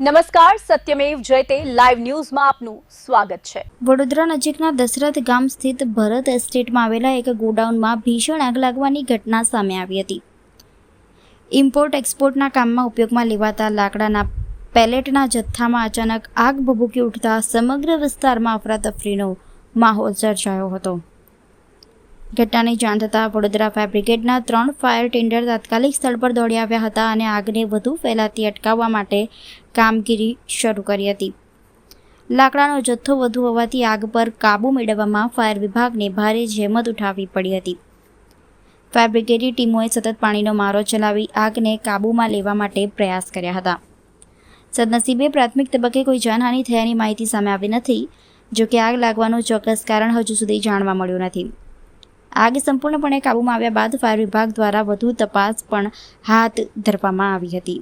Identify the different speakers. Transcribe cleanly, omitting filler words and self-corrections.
Speaker 1: નમસ્કાર, સત્યમેવ જયતે લાઈવ ન્યૂઝમાં આપનું સ્વાગત છે।
Speaker 2: વડોદરા નજીકના દશરથ ગામ સ્થિત ભરત એસ્ટેટમાં આવેલા એક ગોડાઉનમાં ભીષણ આગ લાગવાની ઘટના સામે આવી હતી। ઇમ્પોર્ટ એક્સપોર્ટના કામમાં ઉપયોગમાં લેવાતા લાકડાના પેલેટના જથ્થામાં અચાનક આગ ભભૂકી ઉઠતા સમગ્ર વિસ્તારમાં અફરાતફરીનો માહોલ સર્જાયો હતો। ઘટનાની જાણ થતાં વડોદરા ફાયર બ્રિગેડના 3 ફાયર ટેન્ડર તાત્કાલિક સ્થળ પર દોડી આવ્યા હતા અને આગને વધુ ફેલાતી અટકાવવા માટે કામગીરી શરૂ કરી હતી। લાકડાનો જથ્થો વધુ હોવાથી આગ પર કાબૂ મેળવવામાં ફાયર વિભાગને ભારે જહેમત ઉઠાવવી પડી હતી। ફાયર બ્રિગેડની ટીમોએ સતત પાણીનો મારો ચલાવી આગને કાબૂમાં લેવા માટે પ્રયાસ કર્યા હતા। સદનસીબે પ્રાથમિક તબક્કે કોઈ જાનહાનિ થયાની માહિતી સામે આવી નથી। જોકે આગ લાગવાનું ચોક્કસ કારણ હજુ સુધી જાણવા મળ્યું નથી। આગ સંપૂર્ણપણે કાબૂમાં આવ્યા બાદ ફાયર વિભાગ દ્વારા વધુ તપાસ પણ હાથ ધરવામાં આવી હતી।